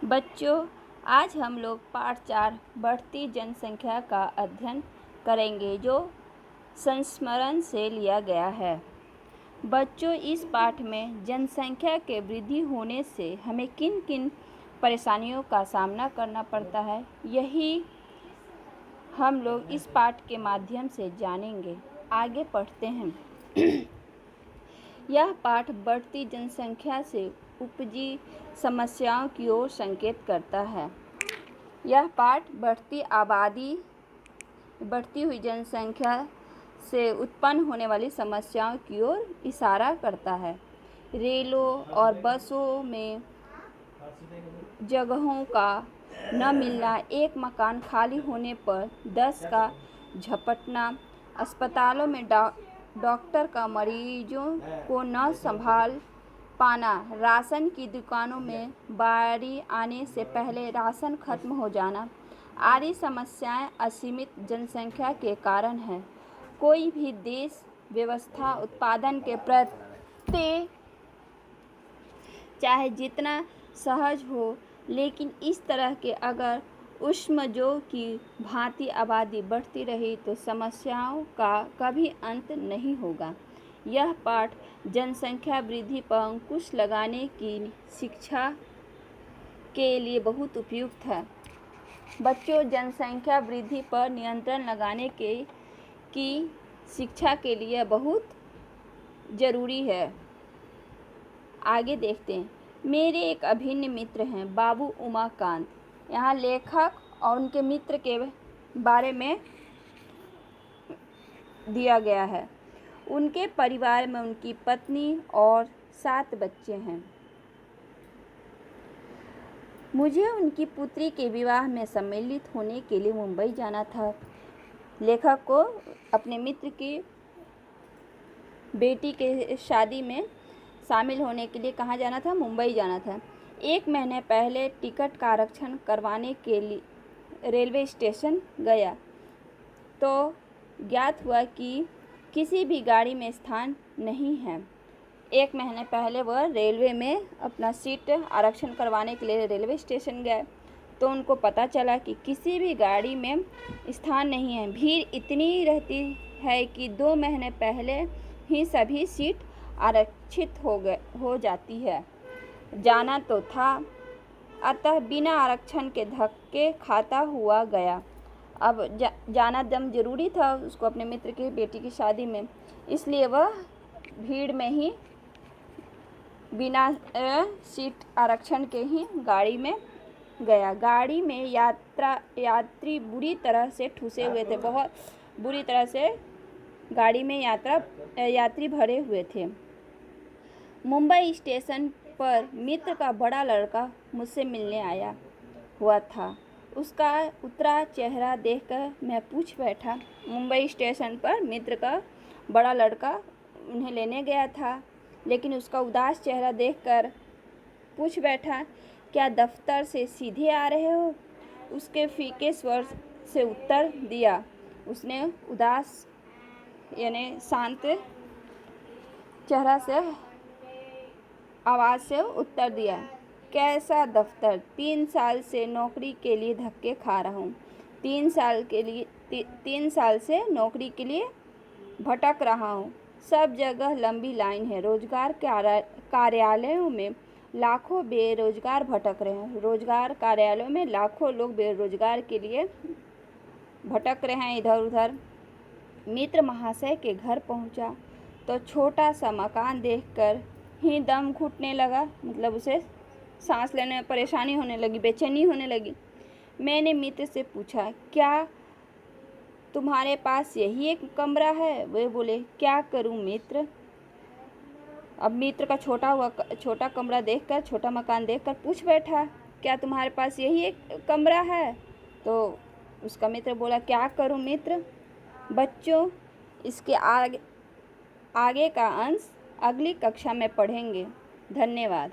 बच्चों, आज हम लोग पाठ 4 बढ़ती जनसंख्या का अध्ययन करेंगे जो संस्मरण से लिया गया है। बच्चों, इस पाठ में जनसंख्या के वृद्धि होने से हमें किन किन परेशानियों का सामना करना पड़ता है, यही हम लोग इस पाठ के माध्यम से जानेंगे। आगे पढ़ते हैं। यह पाठ बढ़ती जनसंख्या से उपजी समस्याओं की ओर संकेत करता है। यह पाठ बढ़ती हुई जनसंख्या से उत्पन्न होने वाली समस्याओं की ओर इशारा करता है। रेलों और बसों में जगहों का न मिलना, एक मकान खाली होने पर 10 का झपटना, अस्पतालों में डॉक्टर का मरीजों को न संभाल पाना, राशन की दुकानों में बारी आने से पहले राशन खत्म हो जाना आदि समस्याएं असीमित जनसंख्या के कारण हैं। कोई भी देश व्यवस्था उत्पादन के प्रति चाहे जितना सहज हो, लेकिन इस तरह के अगर ऊष्मजों की भांति आबादी बढ़ती रही तो समस्याओं का कभी अंत नहीं होगा। यह पाठ जनसंख्या वृद्धि पर अंकुश लगाने की शिक्षा के लिए बहुत उपयुक्त है। बच्चों, जनसंख्या वृद्धि पर नियंत्रण लगाने की शिक्षा के लिए बहुत ज़रूरी है। आगे देखते हैं। मेरे एक अभिन्न मित्र हैं, बाबू उमाकांत। यहाँ लेखक और उनके मित्र के बारे में दिया गया है। उनके परिवार में उनकी पत्नी और 7 बच्चे हैं। मुझे उनकी पुत्री के विवाह में सम्मिलित होने के लिए मुंबई जाना था। लेखक को अपने मित्र की बेटी के शादी में शामिल होने के लिए कहाँ जाना था? मुंबई जाना था। 1 महीने पहले टिकट का आरक्षण करवाने के लिए रेलवे स्टेशन गया तो ज्ञात हुआ कि किसी भी गाड़ी में स्थान नहीं है। 1 महीने पहले वह रेलवे में अपना सीट आरक्षण करवाने के लिए रेलवे स्टेशन गए तो उनको पता चला कि किसी भी गाड़ी में स्थान नहीं है। भीड़ इतनी रहती है कि 2 महीने पहले ही सभी सीट आरक्षित हो जाती है। जाना तो था, अतः बिना आरक्षण के धक्के खाता हुआ गया। अब जाना दम जरूरी था उसको अपने मित्र की बेटी की शादी में, इसलिए वह भीड़ में ही बिना सीट आरक्षण के ही गाड़ी में गया। गाड़ी में यात्री बुरी तरह से ठुसे हुए थे। बहुत बुरी तरह से गाड़ी में यात्री भरे हुए थे। मुंबई स्टेशन पर मित्र का बड़ा लड़का मुझसे मिलने आया हुआ था। उसका उतरा चेहरा देखकर मैं पूछ बैठा। मुंबई स्टेशन पर मित्र का बड़ा लड़का उन्हें लेने गया था, लेकिन उसका उदास चेहरा देखकर पूछ बैठा, क्या दफ्तर से सीधे आ रहे हो? उसके फीके स्वर से उत्तर दिया। उसने उदास यानी शांत चेहरा से आवाज़ से उत्तर दिया, कैसा दफ्तर? 3 साल से नौकरी के लिए धक्के खा रहा हूँ। 3 साल से नौकरी के लिए भटक रहा हूँ। सब जगह लंबी लाइन है। रोजगार कार्यालयों में लाखों बेरोजगार भटक रहे हैं। रोजगार कार्यालयों में लाखों लोग बेरोजगार के लिए भटक रहे हैं इधर उधर। मित्र महाशय के घर पहुंचा तो छोटा सा मकान देखकर ही दम घुटने लगा। मतलब उसे सांस लेने में परेशानी होने लगी, बेचैनी होने लगी। मैंने मित्र से पूछा, क्या तुम्हारे पास यही एक कमरा है? वे बोले, क्या करूं मित्र? अब मित्र का छोटा कमरा देखकर, छोटा मकान देखकर पूछ बैठा, क्या तुम्हारे पास यही एक कमरा है? तो उसका मित्र बोला, क्या करूं मित्र? बच्चों, इसके आगे का अंश अगली कक्षा में पढ़ेंगे। धन्यवाद।